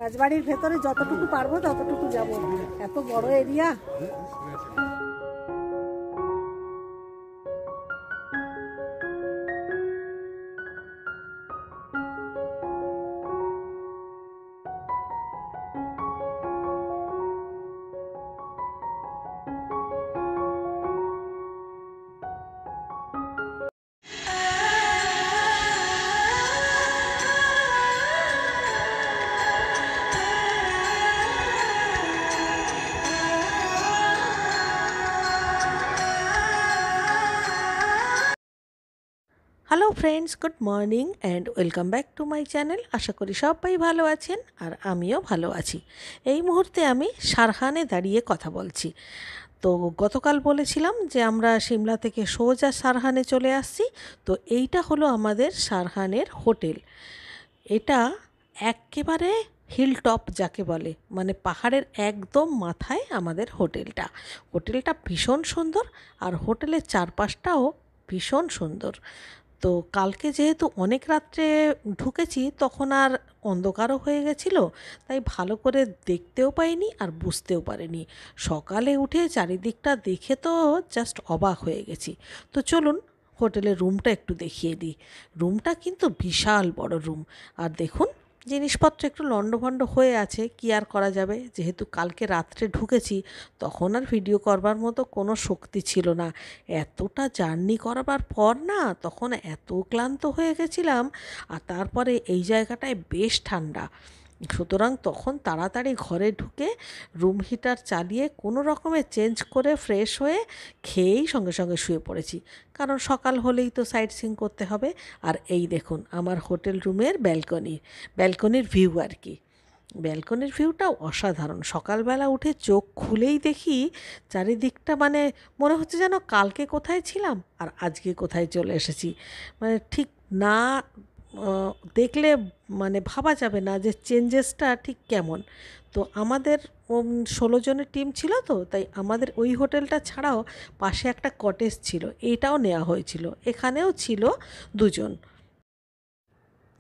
রাজবাড়ির ভেতরে যতটুকু পারবো ততটুকু যাব, এত বড় area. Hello friends, good morning and welcome back to my channel. আশা করি সবাই ভালো আছেন আর আমিও ভালো আছি। এই মুহূর্তে আমি সারহানে দাঁড়িয়ে কথা বলছি। তো গতকাল বলেছিলাম যে আমরা সিমলা থেকে সোজা সারহানে চলে আসছি। তো এইটা হলো আমাদের সারহানের হোটেল। এটা একেবারে হিল টপ যাকে বলে, মানে পাহাড়ের একদম মাথায় আমাদের হোটেলটা। হোটেলটা ভীষণ সুন্দর আর হোটেলের চারপাশটাও ভীষণ সুন্দর। তো কালকে যেহেতু অনেক রাত্রে ঢুকেছি তখন আর অন্ধকারও হয়ে গেছিলো, তাই ভালো করে দেখতেও পাইনি আর বুঝতেও পারিনি। সকালে উঠে চারিদিকটা দেখে তো জাস্ট অবাক হয়ে গেছি। তো চলুন হোটেলের রুমটা একটু দেখিয়ে দিই। রুমটা কিন্তু বিশাল বড় রুম। আর দেখুন জিনিসপত্র একটু লণ্ডভণ্ড হয়ে আছে, কি আর করা যাবে, যেহেতু কালকে রাত্রে ঢুকেছি তখন আর ভিডিও করবার মতো কোনো শক্তি ছিল না। এতটা জার্নি করবার পর না তখন এত ক্লান্ত হয়ে গেছিলাম। আর তারপরে এই জায়গাটায় বেশ ঠান্ডা, সুতরাং তখন তাড়াতাড়ি ঘরে ঢুকে রুম হিটার চালিয়ে কোনো রকমে চেঞ্জ করে ফ্রেশ হয়ে খেয়েই সঙ্গে সঙ্গে শুয়ে পড়েছি, কারণ সকাল হলেই তো সাইট সিইং করতে হবে। আর এই দেখুন আমার হোটেল রুমের ব্যালকনির ভিউ আর কি। ব্যালকনির ভিউটাও অসাধারণ। সকালবেলা উঠে চোখ খুলেই দেখি চারিদিকটা, মানে মনে হচ্ছে যেন কালকে কোথায় ছিলাম আর আজকে কোথায় চলে এসেছি। মানে ঠিক না দেখলে মানে ভাবা যাবে না যে চেঞ্জেসটা ঠিক কেমন। তো আমাদের 16 জনের টিম ছিল, তো তাই আমাদের ওই হোটেলটা ছাড়াও পাশে একটা কটেজ ছিল, এইটাও নেওয়া হয়েছিল, এখানেও ছিল 2 জন।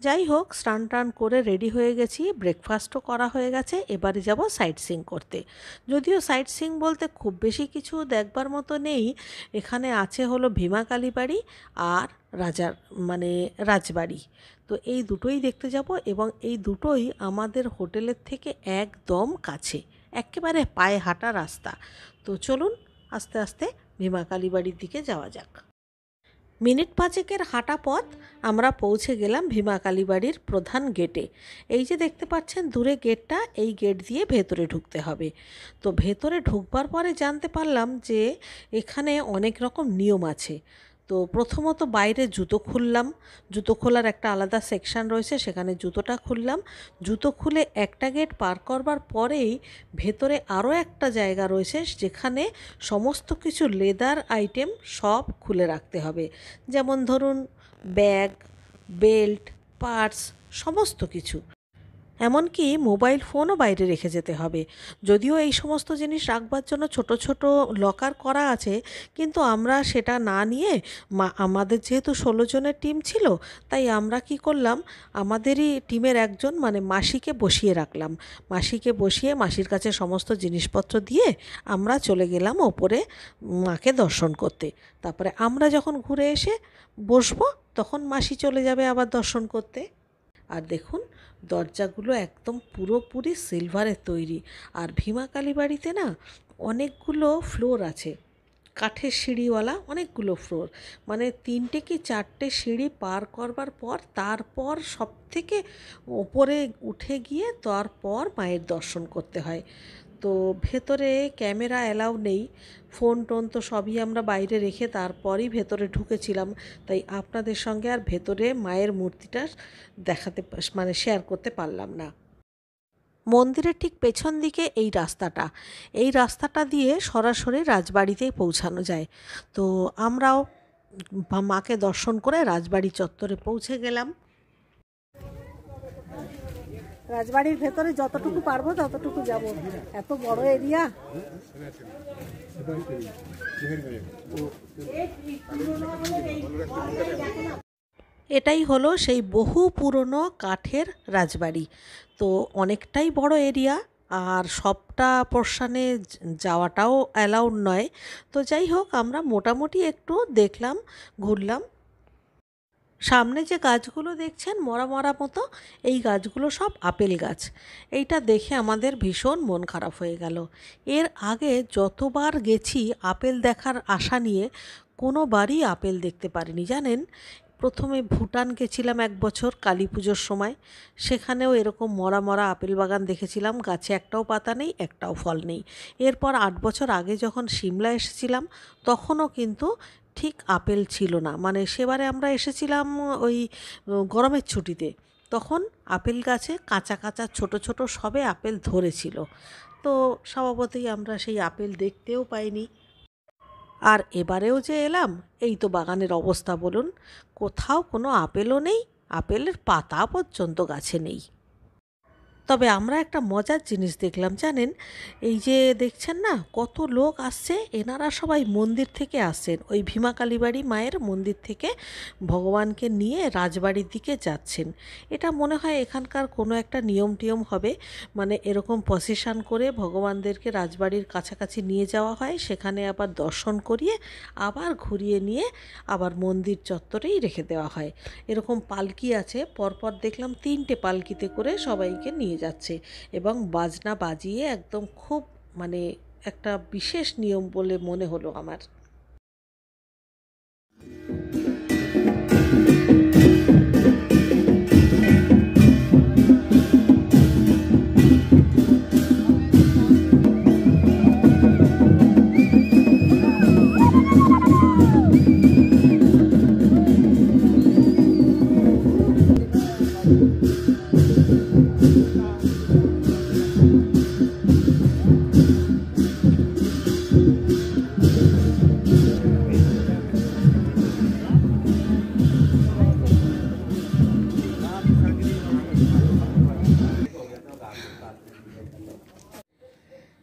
যাই হোক, স্নান টান করে রেডি হয়ে গেছি, ব্রেকফাস্টও করা হয়ে গেছে, এবারে যাব সাইট সিইং করতে। যদিও সাইট সিইং বলতে খুব বেশি কিছু দেখবার মতো নেই। এখানে আছে হলো ভীমা কালী বাড়ি আর রাজবাড়ি। তো এই দুটোই দেখতে যাব, এবং এই দুটোই আমাদের হোটেলের থেকে একদম কাছে, একেবারে পায়ে হাঁটা রাস্তা। তো চলুন আস্তে আস্তে ভীমা কালী বাড়ির দিকে যাওয়া যাক। মিনিট 5-এর হাঁটা পথ আমরা পৌঁছে গেলাম ভীমা কালী বাড়ির প্রধান গেটে। এই যে দেখতে পাচ্ছেন দূরে গেটটা, এই গেট দিয়ে ভেতরে ঢুকতে হবে। তো ভেতরে ঢুকবার পরে জানতে পারলাম যে এখানে অনেক রকম নিয়ম আছে। তো প্রথমত বাইরে জুতো খুললাম, জুতো খোলার একটা আলাদা সেকশন রয়েছে, সেখানে জুতোটা খুললাম। জুতো খুলে একটা গেট পার করবার পরেই ভেতরে আরও একটা জায়গা রয়েছে যেখানে সমস্ত কিছু লেদার আইটেম সব খুলে রাখতে হবে, যেমন ধরুন ব্যাগ, বেল্ট, পার্স, সমস্ত কিছু। এমনকি মোবাইল ফোনও বাইরে রেখে যেতে হবে। যদিও এই সমস্ত জিনিস রাখবার জন্য ছোট ছোট লকার করা আছে, কিন্তু আমরা সেটা না নিয়ে আমাদের যেহেতু 16 জনের টিম ছিল, তাই আমরা কি করলাম, আমাদেরই টিমের একজন মানে মাসিকে বসিয়ে রাখলাম। মাসিকে বসিয়ে মাসির কাছে সমস্ত জিনিসপত্র দিয়ে আমরা চলে গেলাম ওপরে মাকে দর্শন করতে। তারপরে আমরা যখন ঘুরে এসে বসবো তখন মাসি চলে যাবে আবার দর্শন করতে। আর দেখুন দরজাগুলো একদম পুরোপুরি সিলভারের তৈরি। আর ভীমা কালী বাড়িতে না অনেকগুলো ফ্লোর আছে, কাঠের সিঁড়িওয়ালা অনেকগুলো ফ্লোর, মানে 3টে কি 4টে সিঁড়ি পার করবার পর তারপর সব থেকে ওপরে উঠে গিয়ে তারপর মায়ের দর্শন করতে হয়। তো ভেতরে ক্যামেরা অ্যালাউ নেই, ফোন টোন তো সবই আমরা বাইরে রেখে তারপরই ভেতরে ঢুকেছিলাম, তাই আপনাদের সঙ্গে আর ভেতরে মায়ের মূর্তিটা দেখাতে মানে শেয়ার করতে পারলাম না। মন্দিরের ঠিক পেছন দিকে এই রাস্তাটা দিয়ে সরাসরি রাজবাড়িতেই পৌঁছানো যায়। তো আমরাও মাকে দর্শন করে রাজবাড়ি চত্বরে পৌঁছে গেলাম। রাজবাড়ির ভেতরে যতটুকু পারবো ততটুকু যাব, এত বড় এরিয়া। এটাই হলো সেই বহু পুরনো কাঠের রাজবাড়ি। তো অনেকটাই বড় এরিয়া, আর সবটা পোর্শনে যাওয়াটাও অ্যালাউড নয়। তো যাই হোক, আমরা মোটামুটি একটু দেখলাম, ঘুরলাম। সামনে যে গাছগুলো দেখছেন মরা মরা মতো, এই গাছগুলো সব আপেল গাছ। এইটা দেখে আমাদের ভীষণ মন খারাপ হয়ে গেল। এর আগে যতবার গেছি আপেল দেখার আশা নিয়ে, কোনোবারই আপেল দেখতে পারিনি জানেন। প্রথমে ভুটান গেছিলাম এক বছর কালী পুজোর সময়, সেখানেও এরকম মরা মরা আপেল বাগান দেখেছিলাম, গাছে একটাও পাতা নেই, একটাও ফল নেই। এরপর 8 বছর আগে যখন সিমলা এসেছিলাম, তখনও কিন্তু ঠিক আপেল ছিল না। মানে সেবারে আমরা এসেছিলাম ওই গরমের ছুটিতে, তখন আপেল গাছে কাঁচা কাঁচা ছোট ছোট সবে আপেল ধরেছিল। তো স্বভাবতই আমরা সেই আপেল দেখতেও পাইনি। আর এবারেও যে এলাম, এই তো বাগানের অবস্থা বলুন, কোথাও কোনো আপেলও নেই, আপেলের পাতা পর্যন্ত গাছে নেই। তবে আমরা একটা মজার জিনিস দেখলাম জানেন, এই যে দেখছেন না কত লোক আসছে, এনারা সবাই মন্দির থেকে আসছেন, ওই ভীমা কালীবাড়ি মায়ের মন্দির থেকে ভগবানকে নিয়ে রাজবাড়ির দিকে যাচ্ছেন। এটা মনে হয় এখানকার কোনো একটা নিয়ম টিয়ম হবে, মানে এরকম প্রসেশন করে ভগবানদেরকে রাজবাড়ির কাছাকাছি নিয়ে যাওয়া হয়, সেখানে আবার দর্শন করিয়ে আবার ঘুরিয়ে নিয়ে আবার মন্দির চত্বরেই রেখে দেওয়া হয়। এরকম পালকি আছে, পরপর দেখলাম 3টে পালকিতে করে সবাইকে নিয়ে যাচ্ছে, এবং বাজনা বাজিয়ে একদম খুব, মানে একটা বিশেষ নিয়ম বলে মনে হলো আমার।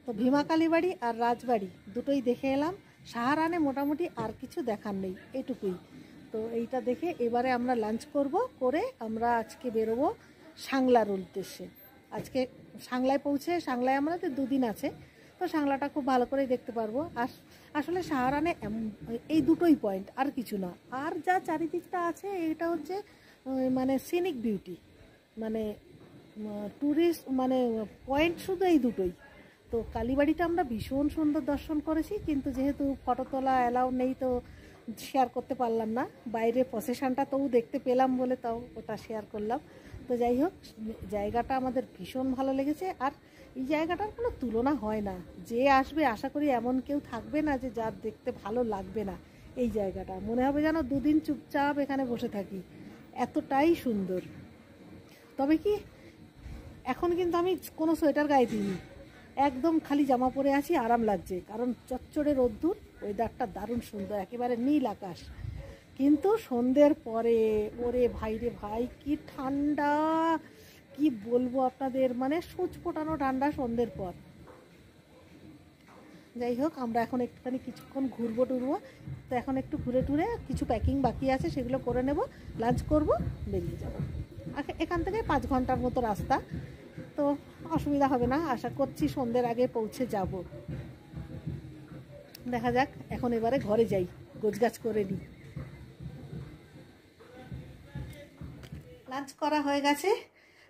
তো ভীমা কালীবাড়ি আর রাজবাড়ি দুটোই দেখে এলাম। সাহারানে মোটামুটি আর কিছু দেখার নেই, এইটুকুই। তো এইটা দেখে এবারে আমরা লাঞ্চ করব, করে আমরা আজকে বেরোবো সাংলার উদ্দেশ্যে। আজকে সাংলায় পৌঁছে, সাংলায় আমাদের 2 দিন আছে, তো সাংলাটা খুব ভালো করেই দেখতে পারবো। আর আসলে সাহারানে এই দুটোই পয়েন্ট, আর কিছু না। আর যা চারিদিকটা আছে এটা হচ্ছে মানে সিনিক বিউটি, মানে ট্যুরিস্ট মানে পয়েন্ট শুধু এই দুটোই। তো কালীবাড়িটা আমরা ভীষণ সুন্দর দর্শন করেছি, কিন্তু যেহেতু ফটো তোলা অ্যালাউ নেই, তো শেয়ার করতে পারলাম না। বাইরে প্রসেশনটা তবু দেখতে পেলাম বলে তাও ওটা শেয়ার করলাম। তো যাই হোক, জায়গাটা আমাদের ভীষণ ভালো লেগেছে। আর এই জায়গাটার কোনো তুলনা হয় না। যে আসবে আশা করি এমন কেউ থাকবে না যে যার দেখতে ভালো লাগবে না। এই জায়গাটা মনে হবে যেন 2 দিন চুপচাপ এখানে বসে থাকি, এতটাই সুন্দর। তবে কি, এখন কিন্তু আমি কোনো সোয়েটার গায়ে দিইনি, একদম খালি জামা পরে আছি, আরাম লাগছে, কারণ চচ্চড়ে রোদ্দুর, ওয়েদারটা দারুণ সুন্দর, একেবারে নীল আকাশ। কিন্তু সন্ধ্যের পরে ওরে ভাই রে ভাই, কি ঠান্ডা, কি বলবো আপনাদের, মানে সূচ ফোটানো ঠান্ডা সন্ধ্যের পর। যাই হোক, আমরা এখন একটুখানি কিছুক্ষণ ঘুরবো টুরবো। তো এখন একটু ঘুরে টুরে কিছু প্যাকিং বাকি আছে, সেগুলো করে নেব, লাঞ্চ করব, বেরিয়ে যাব। এখান থেকে 5 ঘন্টার মতো রাস্তা, তো অসুবিধা হবে না, আশা করছি সন্ধ্যের আগে পৌঁছে যাব। দেখা যাক, এখন এবারে ঘরে যাই, গোছগাছ করে নিই। লাঞ্চ করা হয়ে গেছে,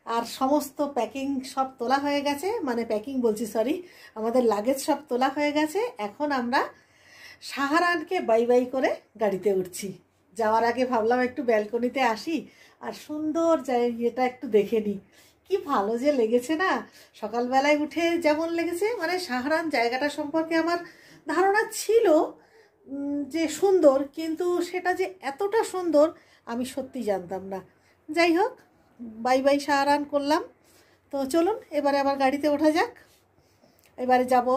আর সমস্ত প্যাকিং সব তোলা হয়ে গেছে, মানে প্যাকিং বলছি সরি, আমাদের লাগেজ সব তোলা হয়ে গেছে। এখন আমরা সাহারানকে বাই বাই করে গাড়িতে উঠছি। যাওয়ার আগে ভাবলাম একটু ব্যালকনিতে আসি আর সুন্দর এটা একটু দেখে নিই। কি ভালো যে লেগেছে না, সকালবেলায় উঠে যেমন লেগেছে। মানে সাহারান জায়গাটা সম্পর্কে আমার ধারণা ছিল যে সুন্দর, কিন্তু সেটা যে এতটা সুন্দর আমি সত্যি জানতাম না। যাই হোক, বাই বাই সাহারান করলাম। তো চলুন এবারে আবার গাড়িতে ওঠা যাক। এবারে যাব,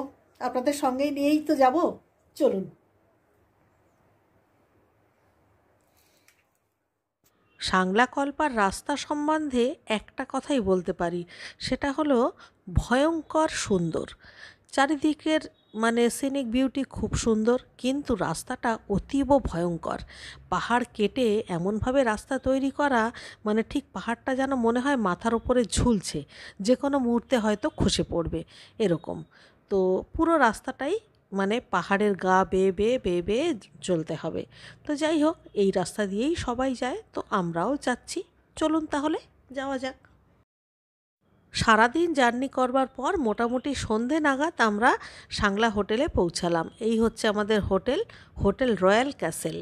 আপনাদের সঙ্গেই নিয়েই তো যাব, চলুন। সাংলা কল্পার রাস্তা সম্বন্ধে একটা কথাই বলতে পারি, সেটা হলো ভয়ঙ্কর সুন্দর। চারিদিকের মানে সিনিক বিউটি খুব সুন্দর, কিন্তু রাস্তাটা অতীব ভয়ঙ্কর। পাহাড় কেটে এমনভাবে রাস্তা তৈরি করা, মানে ঠিক পাহাড়টা যেন মনে হয় মাথার উপরে ঝুলছে, যে কোনো মুহূর্তে হয়তো খসে পড়বে এরকম। তো পুরো রাস্তাটাই মানে পাহাড়ের গা বেয়ে বেয়ে বেয়ে বেয়ে চলতে হবে। তো যাই হোক, এই রাস্তা দিয়েই সবাই যায়, তো আমরাও যাচ্ছি। চলুন তাহলে যাওয়া যাক। সারাদিন জার্নি করবার পর মোটামুটি সন্ধে নাগাদ আমরা সাংলা হোটেলে পৌঁছালাম। এই হচ্ছে আমাদের হোটেল, হোটেল রয়্যাল ক্যাসেল।